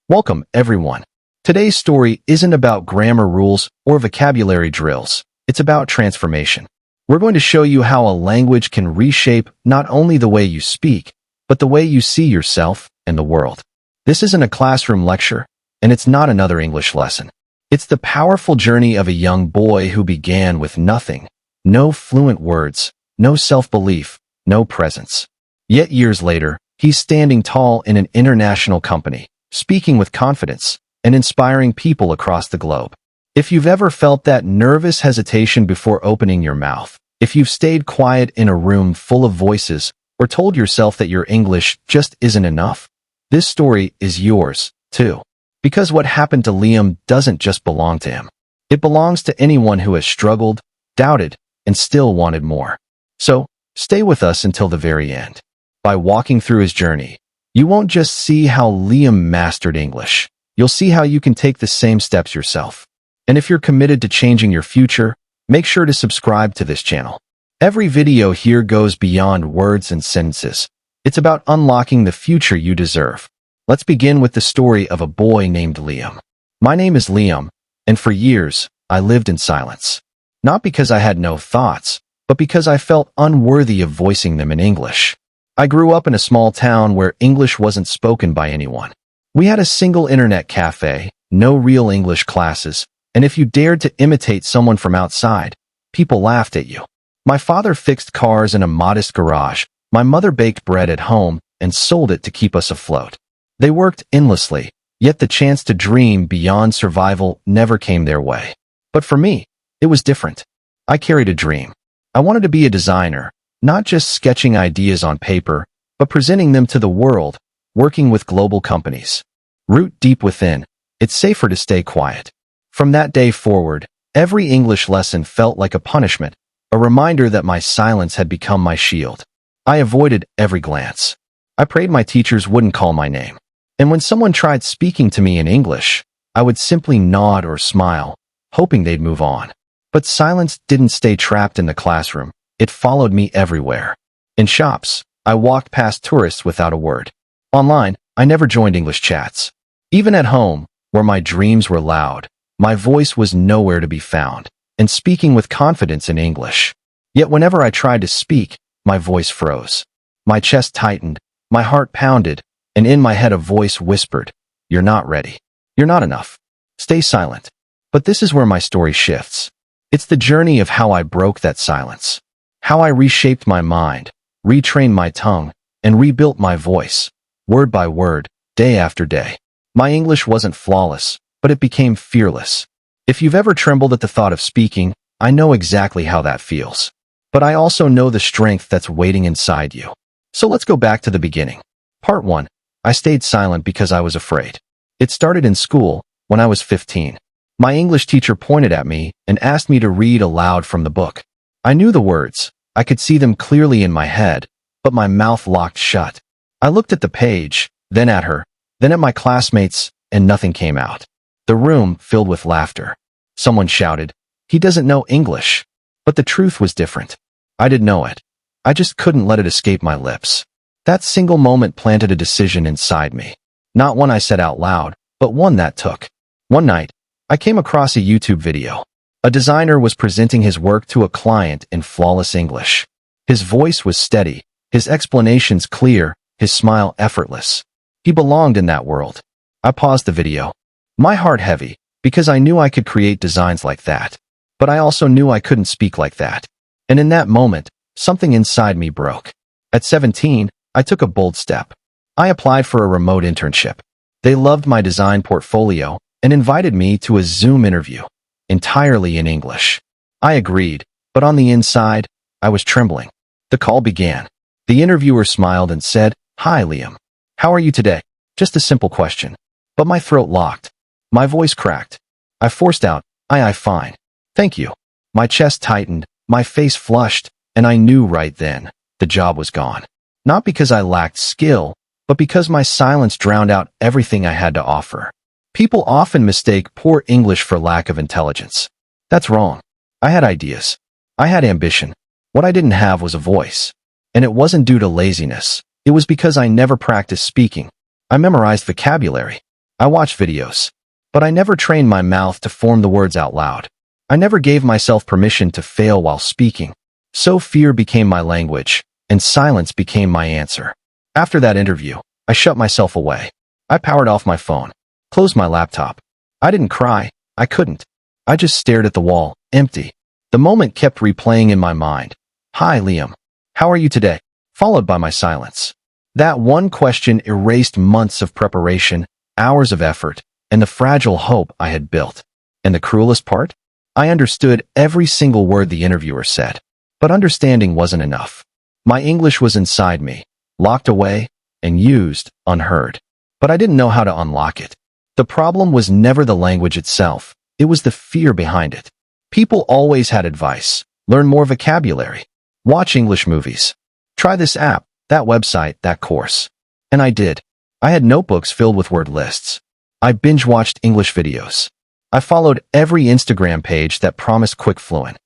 Welcome, everyone. Today's story isn't about grammar rules or vocabulary drills. It's about transformation. We're going to show you how a language can reshape not only the way you speak, but the way you see yourself and the world. This isn't a classroom lecture, and it's not another English lesson. It's the powerful journey of a young boy who began with nothing, no fluent words, no self-belief, no presence. Yet years later, he's standing tall in an international company, speaking with confidence, and inspiring people across the globe. If you've ever felt that nervous hesitation before opening your mouth, if you've stayed quiet in a room full of voices, or told yourself that your English just isn't enough, this story is yours, too. Because what happened to Liam doesn't just belong to him. It belongs to anyone who has struggled, doubted, and still wanted more. So, stay with us until the very end. By walking through his journey, you won't just see how Liam mastered English. You'll see how you can take the same steps yourself. And if you're committed to changing your future, make sure to subscribe to this channel. Every video here goes beyond words and sentences. It's about unlocking the future you deserve. Let's begin with the story of a boy named Liam. My name is Liam, and for years, I lived in silence. Not because I had no thoughts, but because I felt unworthy of voicing them in English. I grew up in a small town where English wasn't spoken by anyone. We had a single internet cafe, no real English classes, and if you dared to imitate someone from outside, people laughed at you. My father fixed cars in a modest garage. My mother baked bread at home and sold it to keep us afloat. They worked endlessly, yet the chance to dream beyond survival never came their way. But for me, it was different. I carried a dream. I wanted to be a designer, not just sketching ideas on paper, but presenting them to the world, working with global companies. Root deep within, it's safer to stay quiet. From that day forward, every English lesson felt like a punishment, a reminder that my silence had become my shield. I avoided every glance. I prayed my teachers wouldn't call my name. And when someone tried speaking to me in English, I would simply nod or smile, hoping they'd move on. But silence didn't stay trapped in the classroom. It followed me everywhere. In shops, I walked past tourists without a word. Online, I never joined English chats. Even at home, where my dreams were loud, my voice was nowhere to be found, and speaking with confidence in English. Yet whenever I tried to speak, my voice froze. My chest tightened, my heart pounded, and in my head a voice whispered, "You're not ready. You're not enough. Stay silent." But this is where my story shifts. It's the journey of how I broke that silence. How I reshaped my mind, retrained my tongue, and rebuilt my voice, word by word, day after day. My English wasn't flawless, but it became fearless. If you've ever trembled at the thought of speaking, I know exactly how that feels. But I also know the strength that's waiting inside you. So let's go back to the beginning. Part 1. I stayed silent because I was afraid. It started in school, when I was 15. My English teacher pointed at me and asked me to read aloud from the book. I knew the words. I could see them clearly in my head, but my mouth locked shut. I looked at the page, then at her, then at my classmates, and nothing came out. The room filled with laughter. Someone shouted, "He doesn't know English." But the truth was different. I didn't know it. I just couldn't let it escape my lips. That single moment planted a decision inside me. Not one I said out loud, but one that took. One night, I came across a YouTube video. A designer was presenting his work to a client in flawless English. His voice was steady, his explanations clear, his smile effortless. He belonged in that world. I paused the video. My heart heavy, because I knew I could create designs like that. But I also knew I couldn't speak like that. And in that moment, something inside me broke. At 17, I took a bold step. I applied for a remote internship. They loved my design portfolio and invited me to a Zoom interview, entirely in English. I agreed, but on the inside, I was trembling. The call began. The interviewer smiled and said, "Hi, Liam. How are you today?" Just a simple question. But my throat locked. My voice cracked. I forced out, "I fine. Thank you." My chest tightened, my face flushed, and I knew right then, the job was gone. Not because I lacked skill, but because my silence drowned out everything I had to offer. People often mistake poor English for lack of intelligence. That's wrong. I had ideas. I had ambition. What I didn't have was a voice. And it wasn't due to laziness. It was because I never practiced speaking. I memorized vocabulary. I watched videos. But I never trained my mouth to form the words out loud. I never gave myself permission to fail while speaking. So fear became my language, and silence became my answer. After that interview, I shut myself away. I powered off my phone, closed my laptop. I didn't cry. I couldn't. I just stared at the wall, empty. The moment kept replaying in my mind. Hi, Liam. How are you today? Followed by my silence. That one question erased months of preparation, hours of effort, and the fragile hope I had built. And the cruelest part? I understood every single word the interviewer said. But understanding wasn't enough. My English was inside me, locked away, and used, unheard. But I didn't know how to unlock it. The problem was never the language itself. It was the fear behind it. People always had advice. Learn more vocabulary. Watch English movies. Try this app, that website, that course. And I did. I had notebooks filled with word lists. I binge-watched English videos. I followed every Instagram page that promised quick fluent.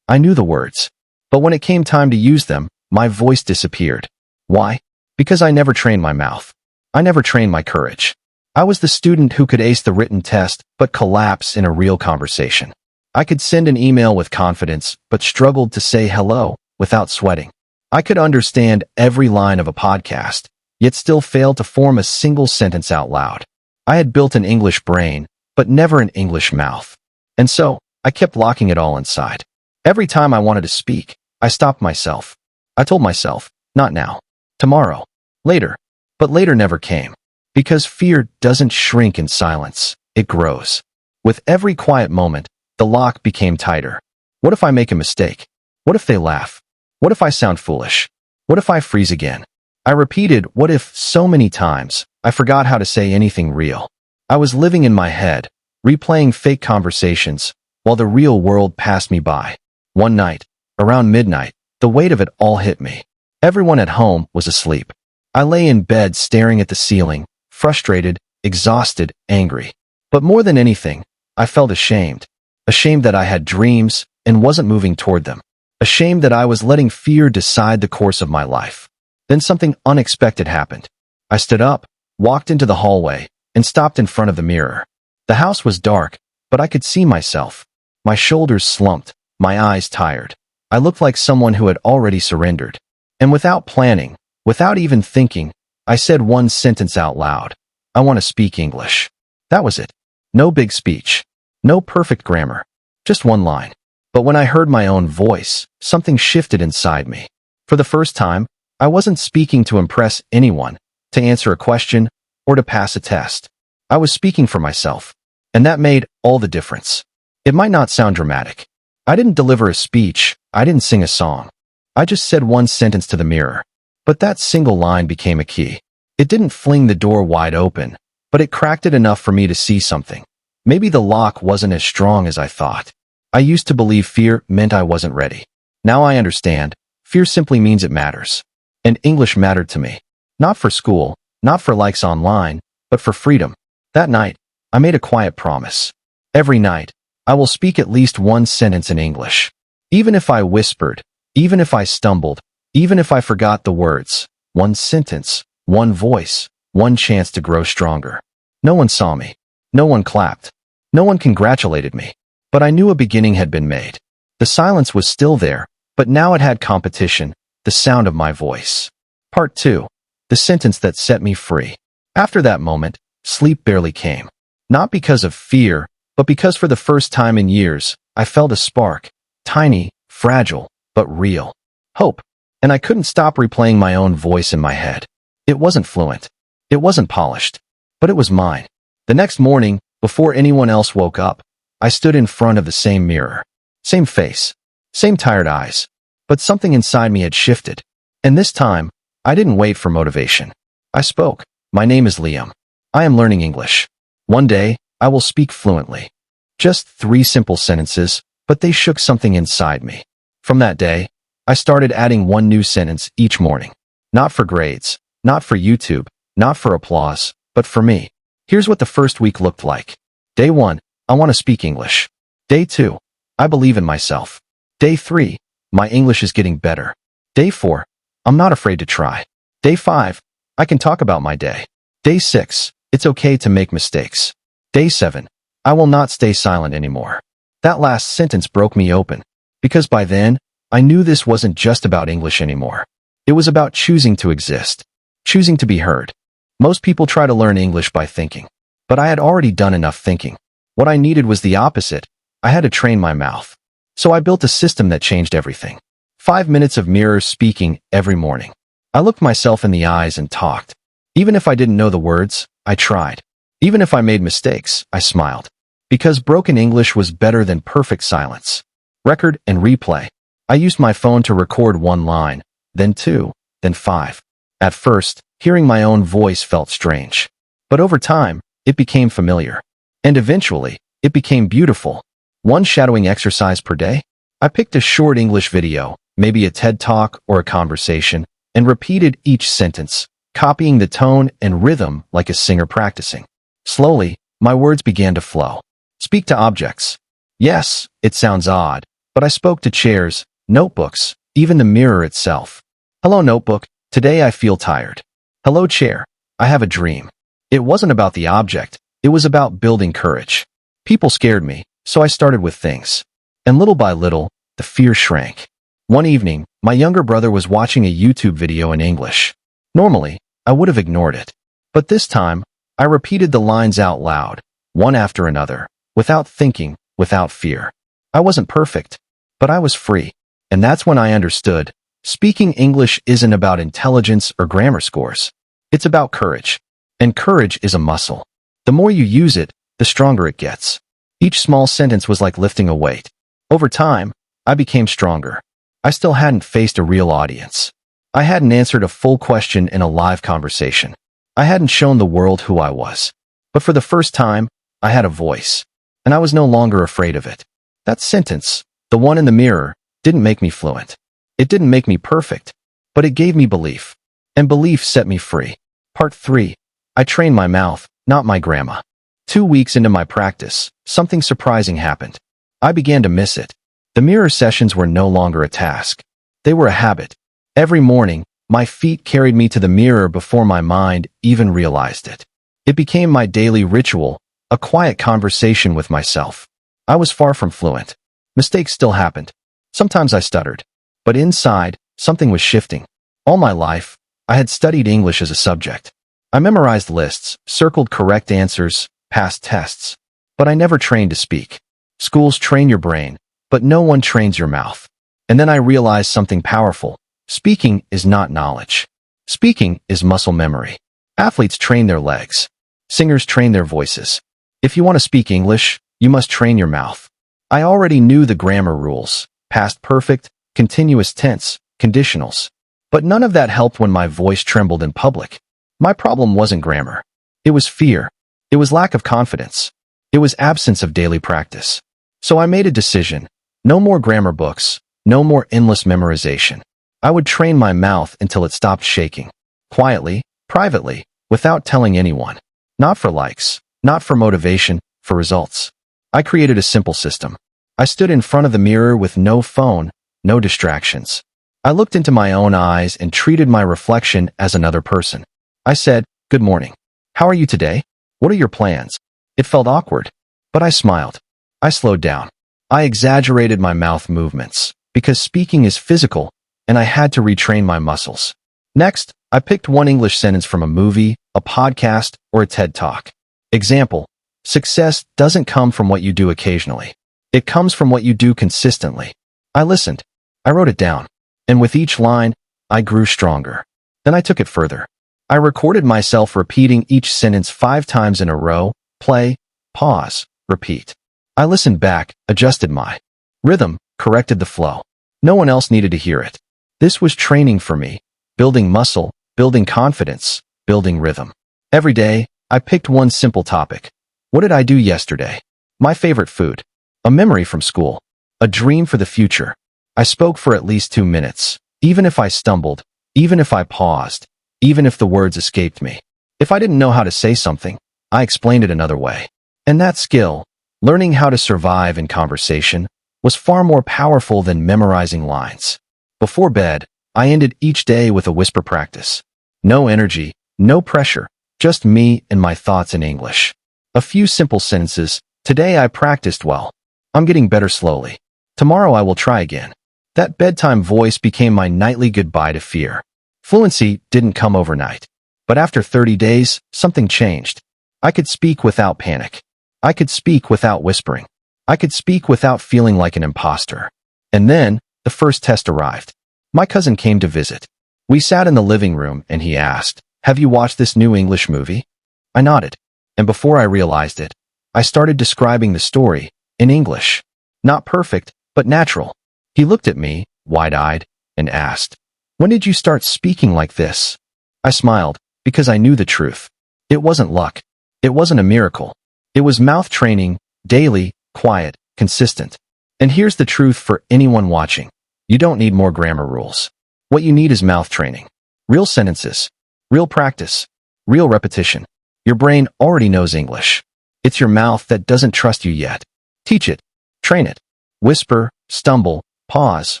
I knew the words. But when it came time to use them, my voice disappeared. Why? Because I never trained my mouth. I never trained my courage. I was the student who could ace the written test but collapse in a real conversation. I could send an email with confidence but struggled to say hello without sweating. I could understand every line of a podcast, yet still failed to form a single sentence out loud. I had built an English brain, but never an English mouth. And so, I kept locking it all inside. Every time I wanted to speak, I stopped myself. I told myself, not now, tomorrow, later. But later never came. Because fear doesn't shrink in silence, it grows. With every quiet moment, the lock became tighter. What if I make a mistake? What if they laugh? What if I sound foolish? What if I freeze again? I repeated what if so many times, I forgot how to say anything real. I was living in my head, replaying fake conversations, while the real world passed me by. One night, around midnight, the weight of it all hit me. Everyone at home was asleep. I lay in bed staring at the ceiling, frustrated, exhausted, angry. But more than anything, I felt ashamed. Ashamed that I had dreams and wasn't moving toward them. Ashamed that I was letting fear decide the course of my life. Then something unexpected happened. I stood up, walked into the hallway, and stopped in front of the mirror. The house was dark, but I could see myself. My shoulders slumped, my eyes tired. I looked like someone who had already surrendered. And without planning, without even thinking, I said one sentence out loud. I want to speak English. That was it. No big speech. No perfect grammar. Just one line. But when I heard my own voice, something shifted inside me. For the first time, I wasn't speaking to impress anyone, to answer a question, or to pass a test. I was speaking for myself. And that made all the difference. It might not sound dramatic. I didn't deliver a speech. I didn't sing a song. I just said one sentence to the mirror. But that single line became a key. It didn't fling the door wide open, but it cracked it enough for me to see something. Maybe the lock wasn't as strong as I thought. I used to believe fear meant I wasn't ready. Now I understand. Fear simply means it matters. And English mattered to me. Not for school, not for likes online, but for freedom. That night, I made a quiet promise. Every night, I will speak at least one sentence in English. Even if I whispered, even if I stumbled, even if I forgot the words, one sentence, one voice, one chance to grow stronger. No one saw me. No one clapped. No one congratulated me. But I knew a beginning had been made. The silence was still there, but now it had competition, the sound of my voice. Part 2. The sentence that set me free. After that moment, sleep barely came. Not because of fear, but because for the first time in years, I felt a spark. Tiny, fragile, but real. Hope. And I couldn't stop replaying my own voice in my head. It wasn't fluent. It wasn't polished. But it was mine. The next morning, before anyone else woke up, I stood in front of the same mirror. Same face. Same tired eyes. But something inside me had shifted. And this time, I didn't wait for motivation. I spoke. My name is Liam. I am learning English. One day, I will speak fluently. Just 3 simple sentences, but they shook something inside me. From that day, I started adding one new sentence each morning. Not for grades, not for YouTube, not for applause, but for me. Here's what the first week looked like. Day 1, I want to speak English. Day 2, I believe in myself. Day 3, my English is getting better. Day 4, I'm not afraid to try. Day 5, I can talk about my day. Day 6, It's okay to make mistakes. Day 7. I will not stay silent anymore. That last sentence broke me open, because by then, I knew this wasn't just about English anymore. It was about choosing to exist, choosing to be heard. Most people try to learn English by thinking, but I had already done enough thinking. What I needed was the opposite. I had to train my mouth. So I built a system that changed everything. 5 minutes of mirror speaking every morning. I looked myself in the eyes and talked. Even if I didn't know the words, I tried. Even if I made mistakes, I smiled. Because broken English was better than perfect silence. Record and replay. I used my phone to record 1 line, then 2, then 5. At first, hearing my own voice felt strange. But over time, it became familiar. And eventually, it became beautiful. 1 shadowing exercise per day. I picked a short English video, maybe a TED Talk or a conversation, and repeated each sentence, copying the tone and rhythm like a singer practicing. Slowly, my words began to flow. Speak to objects. Yes, it sounds odd, but I spoke to chairs, notebooks, even the mirror itself. Hello, notebook. Today I feel tired. Hello, chair. I have a dream. It wasn't about the object. It was about building courage. People scared me, so I started with things. And little by little, the fear shrank. One evening, my younger brother was watching a YouTube video in English. Normally, I would have ignored it. But this time, I repeated the lines out loud, one after another, without thinking, without fear. I wasn't perfect, but I was free. And that's when I understood, speaking English isn't about intelligence or grammar scores. It's about courage. And courage is a muscle. The more you use it, the stronger it gets. Each small sentence was like lifting a weight. Over time, I became stronger. I still hadn't faced a real audience. I hadn't answered a full question in a live conversation. I hadn't shown the world who I was. But for the first time, I had a voice. And I was no longer afraid of it. That sentence, the one in the mirror, didn't make me fluent. It didn't make me perfect. But it gave me belief. And belief set me free. Part 3. I trained my mouth, not my grammar. 2 weeks into my practice, something surprising happened. I began to miss it. The mirror sessions were no longer a task. They were a habit. Every morning, my feet carried me to the mirror before my mind even realized it. It became my daily ritual, a quiet conversation with myself. I was far from fluent. Mistakes still happened. Sometimes I stuttered. But inside, something was shifting. All my life, I had studied English as a subject. I memorized lists, circled correct answers, passed tests. But I never trained to speak. Schools train your brain, but no one trains your mouth. And then I realized something powerful. Speaking is not knowledge. Speaking is muscle memory. Athletes train their legs. Singers train their voices. If you want to speak English, you must train your mouth. I already knew the grammar rules, past perfect, continuous tense, conditionals. But none of that helped when my voice trembled in public. My problem wasn't grammar. It was fear. It was lack of confidence. It was absence of daily practice. So I made a decision. No more grammar books. No more endless memorization. I would train my mouth until it stopped shaking. Quietly, privately, without telling anyone. Not for likes, not for motivation, for results. I created a simple system. I stood in front of the mirror with no phone, no distractions. I looked into my own eyes and treated my reflection as another person. I said, "Good morning. How are you today? What are your plans?" It felt awkward, but I smiled. I slowed down. I exaggerated my mouth movements, because speaking is physical, and I had to retrain my muscles. Next, I picked 1 English sentence from a movie, a podcast, or a TED Talk. Example: success doesn't come from what you do occasionally. It comes from what you do consistently. I listened. I wrote it down. And with each line, I grew stronger. Then I took it further. I recorded myself repeating each sentence 5 times in a row, play, pause, repeat. I listened back, adjusted my rhythm, corrected the flow. No one else needed to hear it. This was training for me, building muscle, building confidence, building rhythm. Every day, I picked 1 simple topic. What did I do yesterday? My favorite food. A memory from school. A dream for the future. I spoke for at least 2 minutes, even if I stumbled, even if I paused, even if the words escaped me. If I didn't know how to say something, I explained it another way. And that skill, learning how to survive in conversation, was far more powerful than memorizing lines. Before bed, I ended each day with a whisper practice. No energy, no pressure, Just me and my thoughts in English. A few simple sentences. Today I practiced well. I'm getting better slowly. Tomorrow I will try again. That bedtime voice became my nightly goodbye to fear. Fluency didn't come overnight. But after 30 days, something changed. I could speak without panic. I could speak without whispering. I could speak without feeling like an imposter. And then, the first test arrived. My cousin came to visit. We sat in the living room and he asked, "Have you watched this new English movie?" I nodded. And before I realized it, I started describing the story in English. Not perfect, but natural. He looked at me, wide-eyed, and asked, "When did you start speaking like this?" I smiled, because I knew the truth. It wasn't luck. It wasn't a miracle. It was mouth training, daily, quiet, consistent. And here's the truth for anyone watching. You don't need more grammar rules. What you need is mouth training. Real sentences. Real practice. Real repetition. Your brain already knows English. It's your mouth that doesn't trust you yet. Teach it. Train it. Whisper, stumble, pause,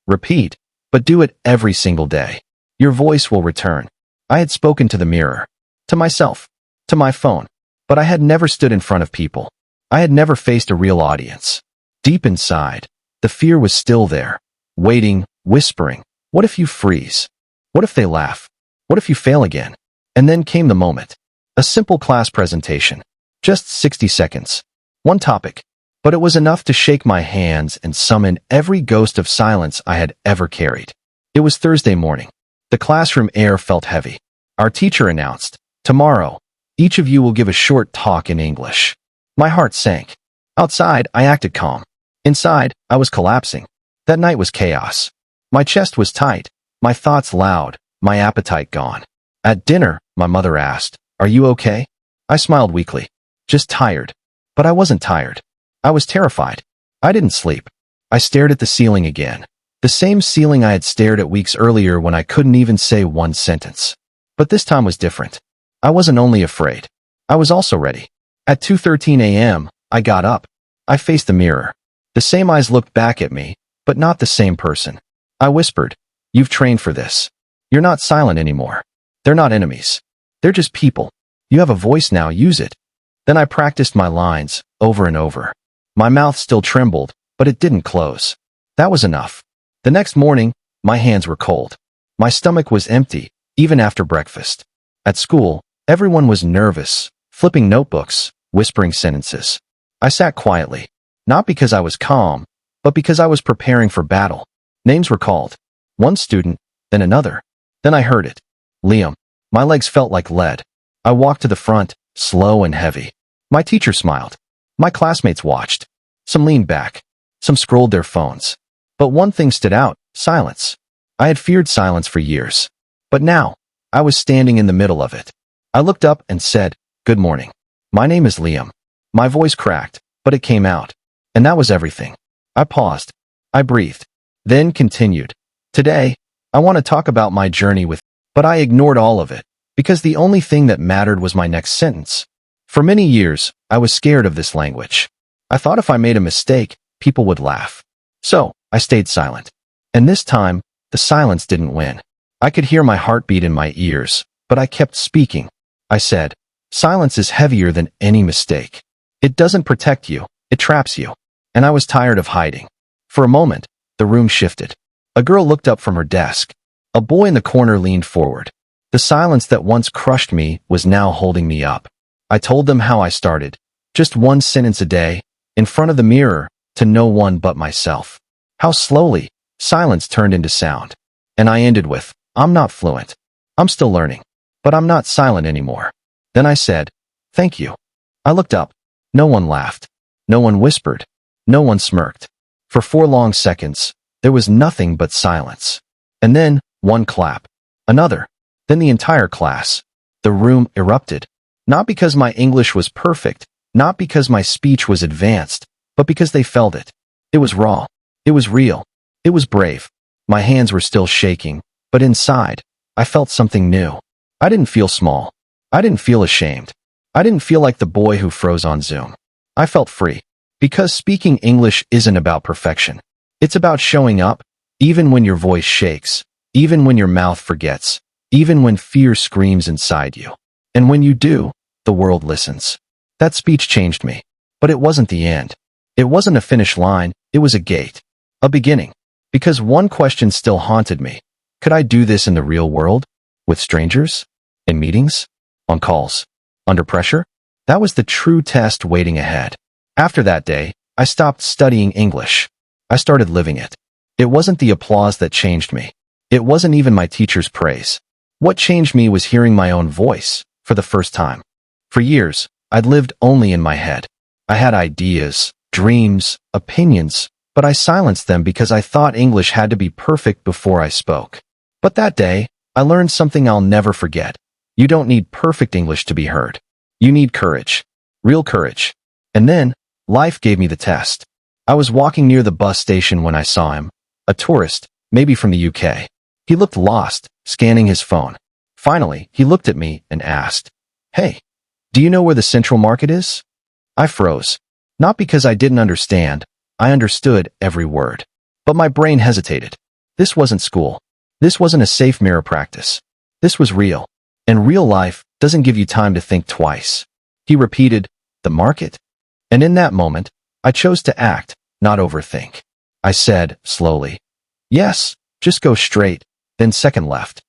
repeat, but do it every single day. Your voice will return. I had spoken to the mirror, to myself, to my phone, but I had never stood in front of people. I had never faced a real audience. Deep inside, the fear was still there, waiting, whispering, what if you freeze? What if they laugh? What if you fail again? And then came the moment. A simple class presentation. Just 60 seconds. One topic. But it was enough to shake my hands and summon every ghost of silence I had ever carried. It was Thursday morning. The classroom air felt heavy. Our teacher announced, "Tomorrow, each of you will give a short talk in English." My heart sank. Outside, I acted calm. Inside, I was collapsing. That night was chaos. My chest was tight, my thoughts loud, my appetite gone. At dinner, my mother asked, "Are you okay?" I smiled weakly. Just tired. But I wasn't tired. I was terrified. I didn't sleep. I stared at the ceiling again. The same ceiling I had stared at weeks earlier when I couldn't even say one sentence. But this time was different. I wasn't only afraid. I was also ready. At 2:13 a.m., I got up. I faced the mirror. The same eyes looked back at me, but not the same person. I whispered, "You've trained for this. You're not silent anymore. They're not enemies. They're just people. You have a voice now, use it." Then I practiced my lines, over and over. My mouth still trembled, but it didn't close. That was enough. The next morning, my hands were cold. My stomach was empty, even after breakfast. At school, everyone was nervous, flipping notebooks, whispering sentences. I sat quietly, not because I was calm, but because I was preparing for battle. Names were called. One student, then another. Then I heard it. Liam. My legs felt like lead. I walked to the front, slow and heavy. My teacher smiled. My classmates watched. Some leaned back. Some scrolled their phones. But one thing stood out, silence. I had feared silence for years. But now, I was standing in the middle of it. I looked up and said, "Good morning. My name is Liam." My voice cracked, but it came out. And that was everything. I paused. I breathed. Then continued. "Today, I want to talk about my journey with," but I ignored all of it, because the only thing that mattered was my next sentence. For many years, I was scared of this language. I thought if I made a mistake, people would laugh. So, I stayed silent. And this time, the silence didn't win. I could hear my heartbeat in my ears, but I kept speaking. I said, "Silence is heavier than any mistake. It doesn't protect you, it traps you." And I was tired of hiding. For a moment, the room shifted. A girl looked up from her desk. A boy in the corner leaned forward. The silence that once crushed me was now holding me up. I told them how I started. Just one sentence a day, in front of the mirror, to no one but myself. How slowly, silence turned into sound. And I ended with, "I'm not fluent. I'm still learning. But I'm not silent anymore." Then I said, "Thank you." I looked up. No one laughed. No one whispered. No one smirked. For 4 long seconds, there was nothing but silence. And then, one clap. Another. Then the entire class. The room erupted. Not because my English was perfect, not because my speech was advanced, but because they felt it. It was raw. It was real. It was brave. My hands were still shaking, but inside, I felt something new. I didn't feel small. I didn't feel ashamed. I didn't feel like the boy who froze on Zoom. I felt free. Because speaking English isn't about perfection. It's about showing up, even when your voice shakes, even when your mouth forgets, even when fear screams inside you. And when you do, the world listens. That speech changed me. But it wasn't the end. It wasn't a finish line, it was a gate. A beginning. Because one question still haunted me. Could I do this in the real world? With strangers? In meetings? On calls? Under pressure? That was the true test waiting ahead. After that day, I stopped studying English. I started living it. It wasn't the applause that changed me. It wasn't even my teacher's praise. What changed me was hearing my own voice, for the first time. For years, I'd lived only in my head. I had ideas, dreams, opinions, but I silenced them because I thought English had to be perfect before I spoke. But that day, I learned something I'll never forget. You don't need perfect English to be heard. You need courage. Real courage. And then, life gave me the test. I was walking near the bus station when I saw him. A tourist, maybe from the UK. He looked lost, scanning his phone. Finally, he looked at me and asked, "Hey, do you know where the Central Market is?" I froze. Not because I didn't understand. I understood every word. But my brain hesitated. This wasn't school. This wasn't a safe mirror practice. This was real. And real life doesn't give you time to think twice. He repeated, "The market?" And in that moment, I chose to act, not overthink. I said, slowly, "Yes, just go straight, then second left."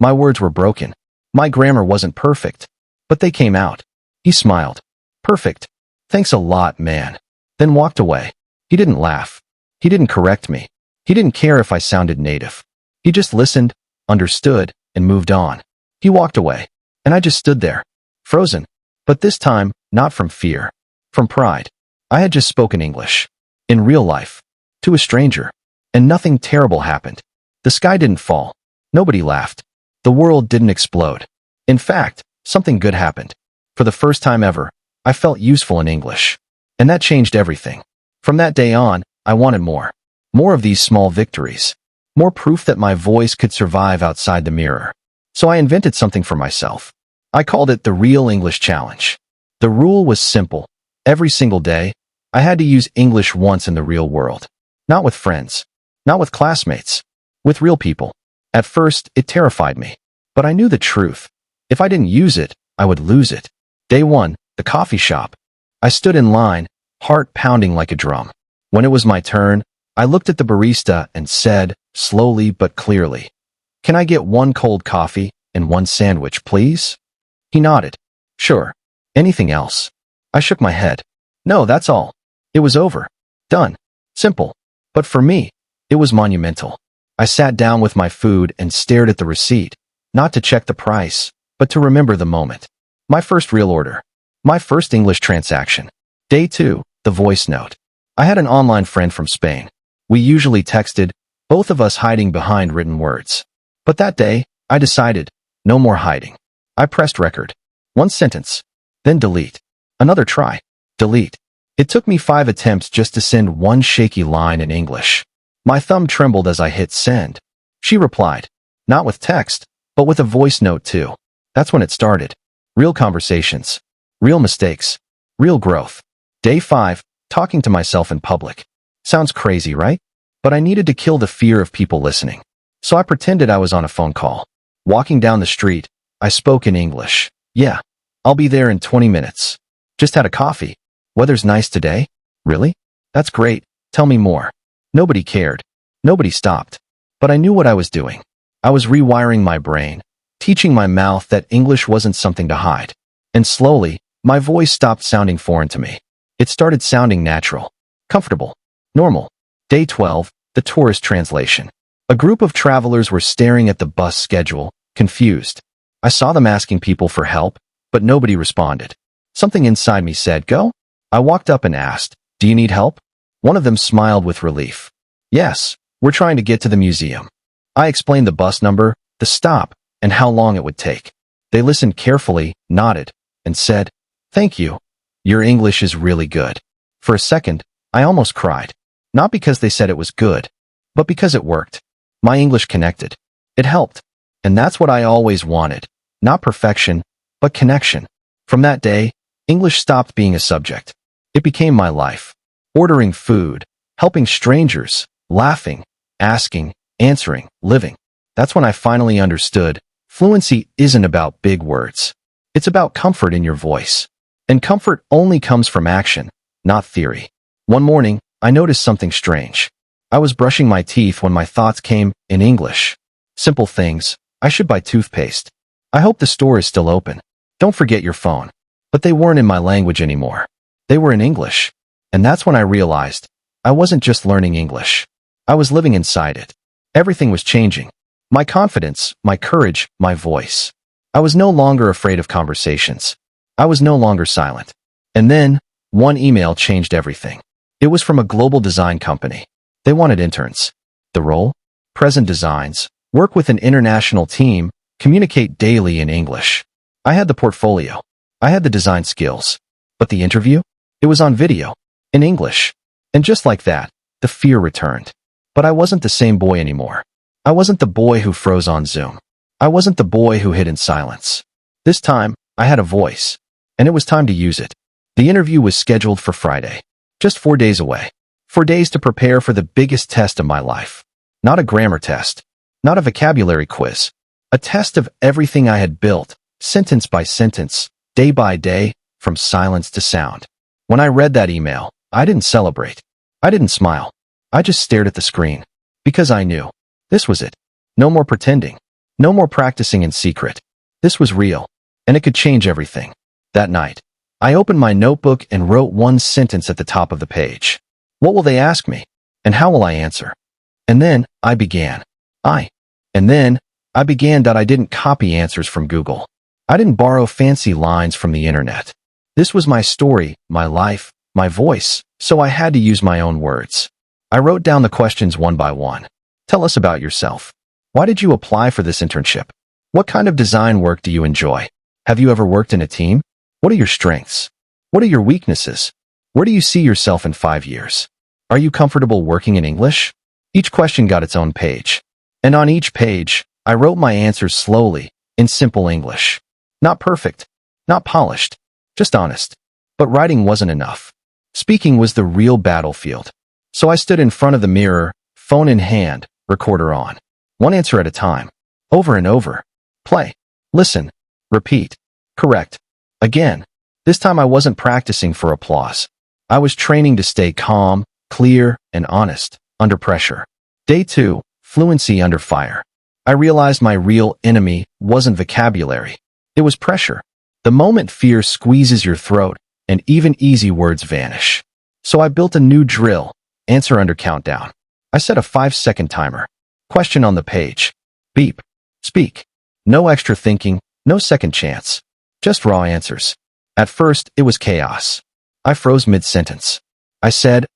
My words were broken. My grammar wasn't perfect. But they came out. He smiled. "Perfect. Thanks a lot, man." Then walked away. He didn't laugh. He didn't correct me. He didn't care if I sounded native. He just listened, understood, and moved on. He walked away. And I just stood there, frozen. But this time, not from fear. From pride. I had just spoken English. In real life. To a stranger. And nothing terrible happened. The sky didn't fall. Nobody laughed. The world didn't explode. In fact, something good happened. For the first time ever, I felt useful in English. And that changed everything. From that day on, I wanted more. More of these small victories. More proof that my voice could survive outside the mirror. So I invented something for myself. I called it the Real English Challenge. The rule was simple. Every single day, I had to use English once in the real world. Not with friends. Not with classmates. With real people. At first, it terrified me. But I knew the truth. If I didn't use it, I would lose it. Day 1, the coffee shop. I stood in line, heart pounding like a drum. When it was my turn, I looked at the barista and said, slowly but clearly, "Can I get 1 cold coffee and 1 sandwich, please?" He nodded. "Sure. Anything else?" I shook my head. "No, that's all." It was over. Done. Simple. But for me, it was monumental. I sat down with my food and stared at the receipt, not to check the price, but to remember the moment. My first real order. My first English transaction. Day 2, the voice note. I had an online friend from Spain. We usually texted, both of us hiding behind written words. But that day, I decided, no more hiding. I pressed record. 1 sentence. Then delete. Another try. Delete. It took me 5 attempts just to send 1 shaky line in English. My thumb trembled as I hit send. She replied. Not with text, but with a voice note too. That's when it started. Real conversations. Real mistakes. Real growth. Day 5, talking to myself in public. Sounds crazy, right? But I needed to kill the fear of people listening. So I pretended I was on a phone call. Walking down the street, I spoke in English. "Yeah, I'll be there in 20 minutes. Just had a coffee. Weather's nice today." "Really? That's great. Tell me more." Nobody cared. Nobody stopped. But I knew what I was doing. I was rewiring my brain, teaching my mouth that English wasn't something to hide. And slowly, my voice stopped sounding foreign to me. It started sounding natural, comfortable, normal. Day 12, the tourist translation. A group of travelers were staring at the bus schedule, confused. I saw them asking people for help, but nobody responded. Something inside me said, "Go." I walked up and asked, "Do you need help?" One of them smiled with relief. "Yes, we're trying to get to the museum." I explained the bus number, the stop, and how long it would take. They listened carefully, nodded, and said, "Thank you. Your English is really good." For a second, I almost cried. Not because they said it was good, but because it worked. My English connected. It helped. And that's what I always wanted. Not perfection, but connection. From that day, English stopped being a subject. It became my life. Ordering food, helping strangers, laughing, asking, answering, living. That's when I finally understood, fluency isn't about big words. It's about comfort in your voice. And comfort only comes from action, not theory. One morning, I noticed something strange. I was brushing my teeth when my thoughts came in English. Simple things. I should buy toothpaste. I hope the store is still open. Don't forget your phone. But they weren't in my language anymore. They were in English. And that's when I realized I wasn't just learning English. I was living inside it. Everything was changing. My confidence, my courage, my voice. I was no longer afraid of conversations. I was no longer silent. And then, one email changed everything. It was from a global design company. They wanted interns. The role? Present designs, work with an international team, communicate daily in English. I had the portfolio. I had the design skills. But the interview? It was on video. In English. And just like that, the fear returned. But I wasn't the same boy anymore. I wasn't the boy who froze on Zoom. I wasn't the boy who hid in silence. This time, I had a voice. And it was time to use it. The interview was scheduled for Friday. Just 4 days away. 4 days to prepare for the biggest test of my life. Not a grammar test. Not a vocabulary quiz. A test of everything I had built, sentence by sentence, day by day, from silence to sound. When I read that email, I didn't celebrate. I didn't smile. I just stared at the screen. Because I knew. This was it. No more pretending. No more practicing in secret. This was real. And it could change everything. That night, I opened my notebook and wrote one sentence at the top of the page. What will they ask me? And how will I answer? And then I began. I began that I didn't copy answers from Google. I didn't borrow fancy lines from the internet. This was my story, my life, my voice, so I had to use my own words. I wrote down the questions one by one. Tell us about yourself. Why did you apply for this internship? What kind of design work do you enjoy? Have you ever worked in a team? What are your strengths? What are your weaknesses? Where do you see yourself in 5 years? Are you comfortable working in English? Each question got its own page. And on each page, I wrote my answers slowly, in simple English. Not perfect, not polished, just honest. But writing wasn't enough. Speaking was the real battlefield. So I stood in front of the mirror, phone in hand, recorder on. One answer at a time. Over and over. Play. Listen. Repeat. Correct. Again. This time I wasn't practicing for applause. I was training to stay calm, clear, and honest, under pressure. Day 2. Fluency under fire. I realized my real enemy wasn't vocabulary. It was pressure. The moment fear squeezes your throat, and even easy words vanish. So I built a new drill. Answer under countdown. I set a 5-second timer. Question on the page. Beep. Speak. No extra thinking, no second chance. Just raw answers. At first, it was chaos. I froze mid-sentence. I said,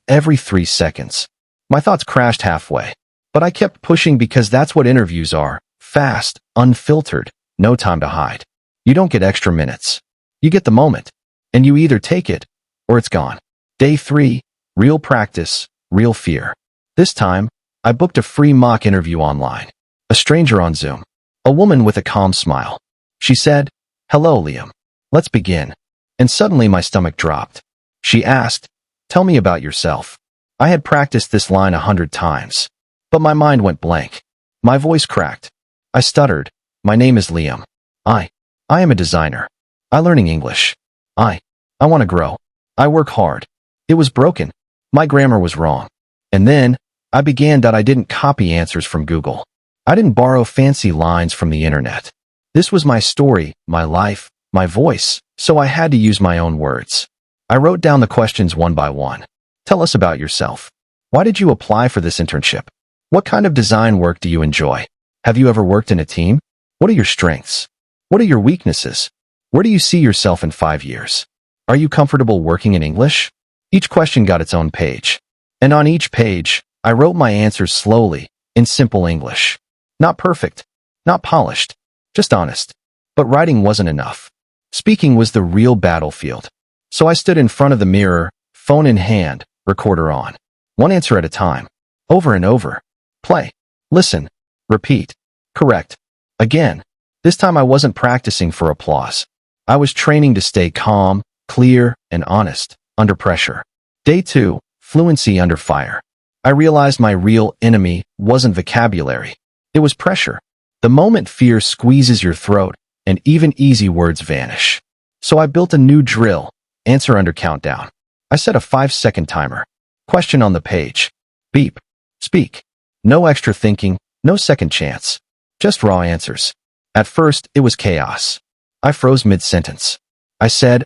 every 3 seconds. My thoughts crashed halfway. But I kept pushing because that's what interviews are. Fast, unfiltered, no time to hide. You don't get extra minutes. You get the moment. And you either take it, or it's gone. Day 3. Real practice, real fear. This time, I booked a free mock interview online. A stranger on Zoom. A woman with a calm smile. She said, "Hello, Liam. Let's begin." And suddenly my stomach dropped. She asked, "Tell me about yourself." I had practiced this line 100 times. But my mind went blank. My voice cracked. I stuttered. "My name is Liam. I am a designer. I'm learning English. I want to grow. I work hard." It was broken. My grammar was wrong. And then, I began that I didn't copy answers from Google. I didn't borrow fancy lines from the internet. This was my story, my life, my voice, so I had to use my own words. I wrote down the questions one by one. Tell us about yourself. Why did you apply for this internship? What kind of design work do you enjoy? Have you ever worked in a team? What are your strengths? What are your weaknesses? Where do you see yourself in 5 years? Are you comfortable working in English? Each question got its own page. And on each page, I wrote my answers slowly, in simple English. Not perfect, not polished, just honest. But writing wasn't enough. Speaking was the real battlefield. So I stood in front of the mirror, phone in hand, recorder on. One answer at a time. Over and over. Play. Listen. Repeat. Correct. Again. This time I wasn't practicing for applause. I was training to stay calm, clear, and honest, under pressure. Day 2. Fluency under fire. I realized my real enemy wasn't vocabulary. It was pressure. The moment fear squeezes your throat, and even easy words vanish. So I built a new drill, answer under countdown. I set a 5-second timer. Question on the page. Beep. Speak. No extra thinking, no second chance. Just raw answers. At first, it was chaos. I froze mid-sentence. I said,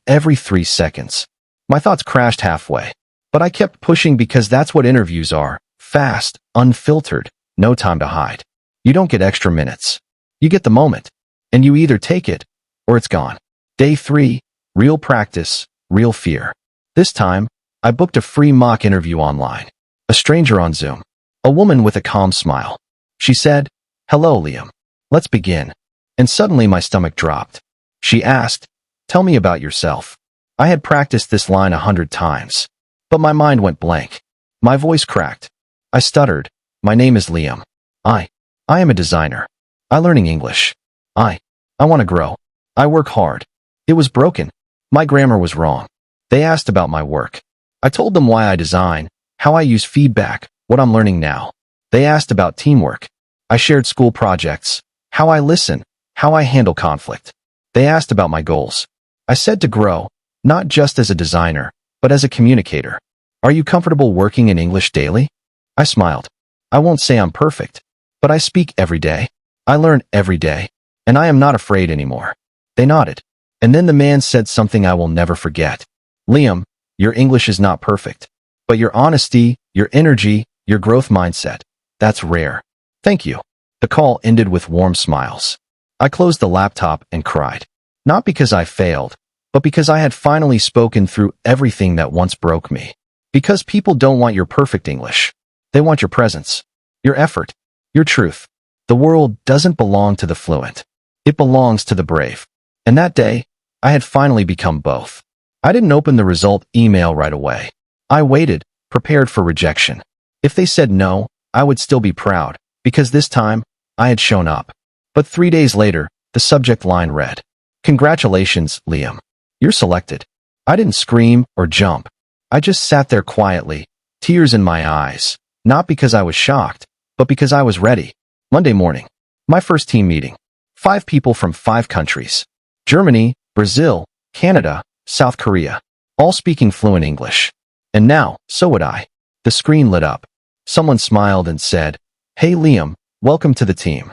every 3 seconds. My thoughts crashed halfway. But I kept pushing because that's what interviews are. Fast, unfiltered, no time to hide. You don't get extra minutes. You get the moment. And you either take it, or it's gone. Day 3, real practice, real fear. This time, I booked a free mock interview online. A stranger on Zoom. A woman with a calm smile. She said, "Hello, Liam. Let's begin." And suddenly my stomach dropped. She asked, "Tell me about yourself." I had practiced this line 100 times. But my mind went blank. My voice cracked. I stuttered. "My name is Liam. I am a designer. I learning English. I want to grow. I work hard." It was broken. My grammar was wrong. They asked about my work. I told them why I design, how I use feedback, what I'm learning now. They asked about teamwork. I shared school projects, how I listen, how I handle conflict. They asked about my goals. I said to grow, not just as a designer, but as a communicator. Are you comfortable working in English daily? I smiled. I won't say I'm perfect, but I speak every day. I learn every day, and I am not afraid anymore. They nodded. And then the man said something I will never forget. "Liam, your English is not perfect, but your honesty, your energy, your growth mindset, that's rare. Thank you." The call ended with warm smiles. I closed the laptop and cried. Not because I failed, but because I had finally spoken through everything that once broke me. Because people don't want your perfect English. They want your presence, your effort, your truth. The world doesn't belong to the fluent. It belongs to the brave. And that day, I had finally become both. I didn't open the result email right away. I waited, prepared for rejection. If they said no, I would still be proud, because this time, I had shown up. But 3 days later, the subject line read, "Congratulations, Liam. You're selected." I didn't scream or jump. I just sat there quietly, tears in my eyes, not because I was shocked, but because I was ready. Monday morning, my first team meeting. 5 people from 5 countries. Germany, Brazil, Canada, South Korea, all speaking fluent English. And now, so would I. The screen lit up. Someone smiled and said, "Hey Liam, welcome to the team."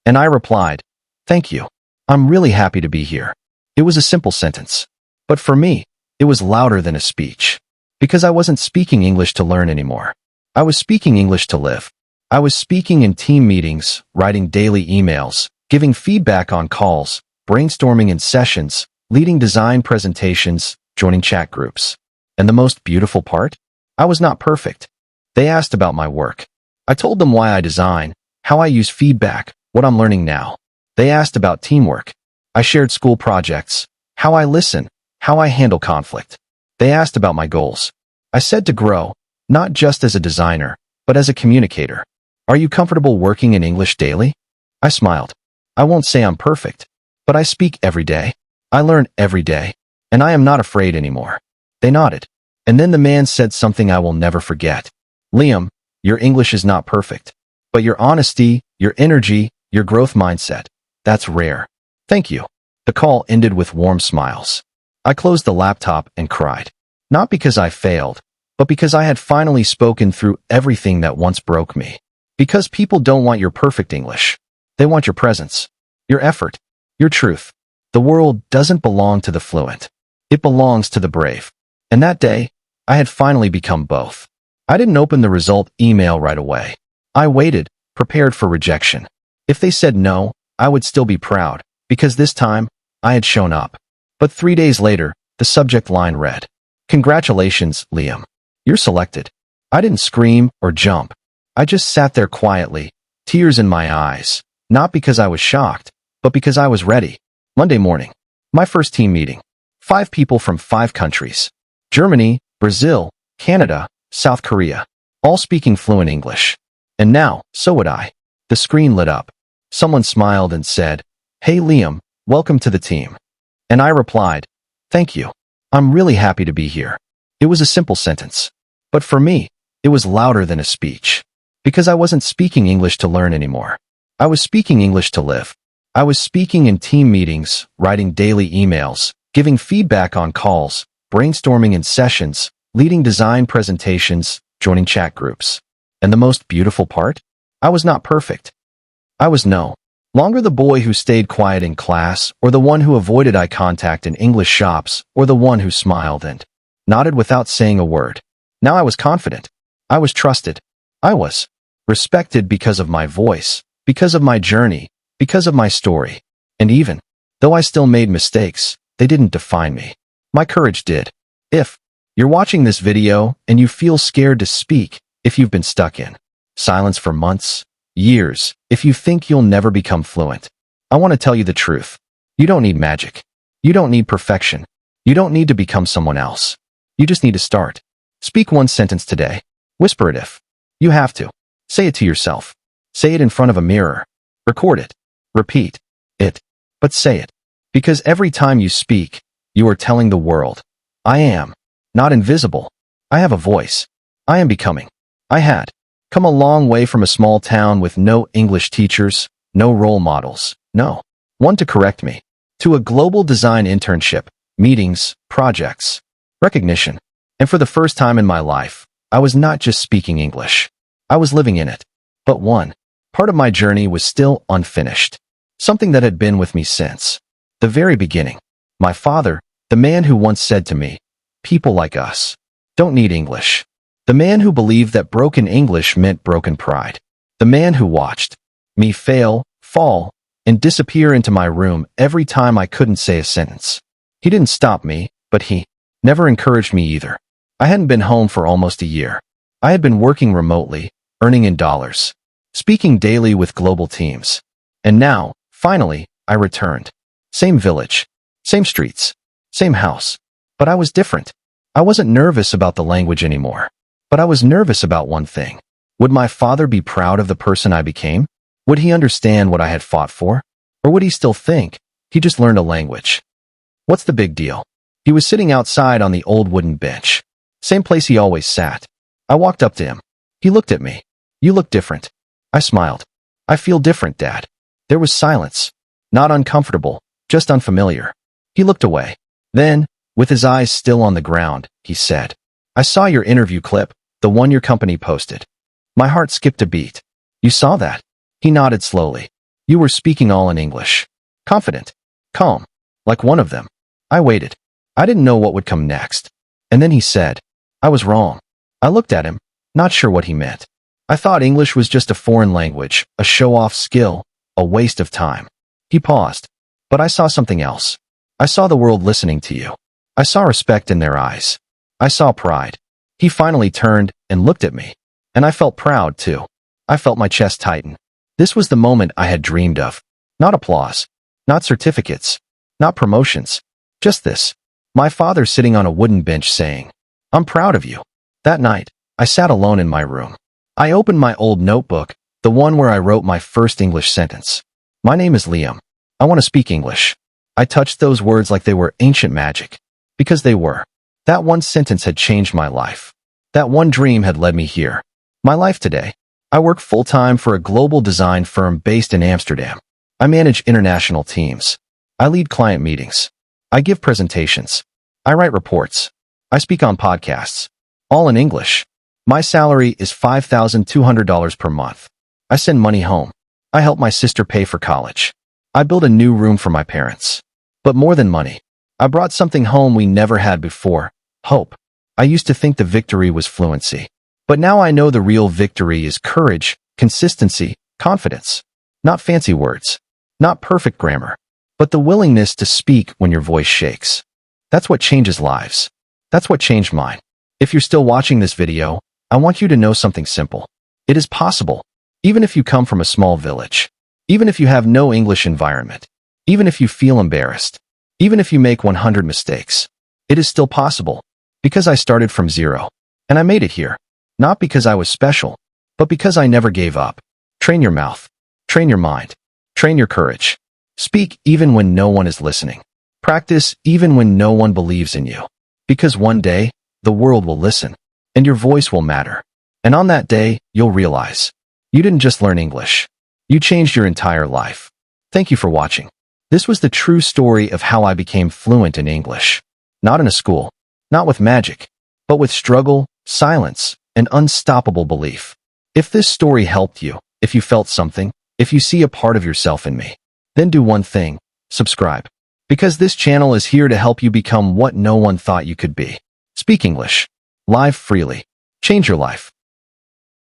And I replied, "Thank you. I'm really happy to be here." It was a simple sentence. But for me, it was louder than a speech. Because I wasn't speaking English to learn anymore. I was speaking English to live. I was speaking in team meetings, writing daily emails, giving feedback on calls, brainstorming in sessions, leading design presentations, joining chat groups. And the most beautiful part? I was not perfect. They asked about my work. I told them why I design, how I use feedback, what I'm learning now. They asked about teamwork. I shared school projects, how I listen, how I handle conflict. They asked about my goals. I said to grow, not just as a designer, but as a communicator. Are you comfortable working in English daily? I smiled. I won't say I'm perfect, but I speak every day. I learn every day, and I am not afraid anymore. They nodded. And then the man said something I will never forget. "Liam, your English is not perfect, but your honesty, your energy, your growth mindset, that's rare. Thank you." The call ended with warm smiles. I closed the laptop and cried. Not because I failed, but because I had finally spoken through everything that once broke me. Because people don't want your perfect English. They want your presence, your effort, your truth. The world doesn't belong to the fluent. It belongs to the brave. And that day, I had finally become both. I didn't open the result email right away. I waited, prepared for rejection. If they said no, I would still be proud, because this time, I had shown up. But 3 days later, the subject line read, "Congratulations, Liam. You're selected." I didn't scream or jump. I just sat there quietly, tears in my eyes, not because I was shocked, but because I was ready. Monday morning, my first team meeting. 5 people from 5 countries. Germany, Brazil, Canada, South Korea, all speaking fluent English. And now, so would I. The screen lit up. Someone smiled and said, "Hey Liam, welcome to the team." And I replied, "Thank you. I'm really happy to be here." It was a simple sentence. But for me, it was louder than a speech. Because I wasn't speaking English to learn anymore. I was speaking English to live. I was speaking in team meetings, writing daily emails, giving feedback on calls, brainstorming in sessions, leading design presentations, joining chat groups. And the most beautiful part? I was not perfect. I was no longer the boy who stayed quiet in class, or the one who avoided eye contact in English shops, or the one who smiled and nodded without saying a word. Now I was confident. I was trusted. I was respected because of my voice, because of my journey, because of my story. And even though I still made mistakes, they didn't define me. My courage did. If you're watching this video and you feel scared to speak, if you've been stuck in silence for months, years, if you think you'll never become fluent, I want to tell you the truth. You don't need magic. You don't need perfection. You don't need to become someone else. You just need to start. Speak one sentence today. Whisper it if you have to. Say it to yourself. Say it in front of a mirror. Record it. Repeat it. But say it. Because every time you speak, you are telling the world, I am not invisible. I have a voice. I am becoming. I had come a long way from a small town with no English teachers, no role models, no one to correct me, to a global design internship, meetings, projects, recognition. And for the first time in my life, I was not just speaking English. I was living in it. But one part of my journey was still unfinished. Something that had been with me since the very beginning. My father, the man who once said to me, people like us don't need English. The man who believed that broken English meant broken pride. The man who watched me fail, fall, and disappear into my room every time I couldn't say a sentence. He didn't stop me, but he never encouraged me either. I hadn't been home for almost a year. I had been working remotely, earning in dollars, speaking daily with global teams. And now, finally, I returned. Same village, same streets, same house. But I was different. I wasn't nervous about the language anymore. But I was nervous about one thing. Would my father be proud of the person I became? Would he understand what I had fought for? Or would he still think he just learned a language? What's the big deal? He was sitting outside on the old wooden bench. Same place he always sat. I walked up to him. He looked at me. You look different. I smiled. I feel different, Dad. There was silence. Not uncomfortable, just unfamiliar. He looked away. Then, with his eyes still on the ground, he said, I saw your interview clip, the one your company posted. My heart skipped a beat. You saw that? He nodded slowly. You were speaking all in English. Confident. Calm. Like one of them. I waited. I didn't know what would come next. And then he said, I was wrong. I looked at him, not sure what he meant. I thought English was just a foreign language, a show-off skill, a waste of time. He paused. But I saw something else. I saw the world listening to you. I saw respect in their eyes. I saw pride. He finally turned and looked at me. And I felt proud, too. I felt my chest tighten. This was the moment I had dreamed of. Not applause. Not certificates. Not promotions. Just this. My father sitting on a wooden bench saying, I'm proud of you. That night, I sat alone in my room. I opened my old notebook, the one where I wrote my first English sentence. My name is Liam. I want to speak English. I touched those words like they were ancient magic. Because they were. That one sentence had changed my life. That one dream had led me here. My life today. I work full-time for a global design firm based in Amsterdam. I manage international teams. I lead client meetings. I give presentations. I write reports. I speak on podcasts. All in English. My salary is $5,200 per month. I send money home. I help my sister pay for college. I build a new room for my parents. But more than money, I brought something home we never had before. Hope. I used to think the victory was fluency. But now I know the real victory is courage, consistency, confidence. Not fancy words. Not perfect grammar. But the willingness to speak when your voice shakes. That's what changes lives. That's what changed mine. If you're still watching this video, I want you to know something simple. It is possible. Even if you come from a small village. Even if you have no English environment. Even if you feel embarrassed. Even if you make 100 mistakes. It is still possible. Because I started from zero. And I made it here. Not because I was special, but because I never gave up. Train your mouth. Train your mind. Train your courage. Speak even when no one is listening. Practice even when no one believes in you. Because one day, the world will listen. And your voice will matter. And on that day, you'll realize. You didn't just learn English. You changed your entire life. Thank you for watching. This was the true story of how I became fluent in English. Not in a school, not with magic, but with struggle, silence, and unstoppable belief. If this story helped you, if you felt something, if you see a part of yourself in me, then do one thing: subscribe. Because this channel is here to help you become what no one thought you could be. Speak English. Live freely. Change your life.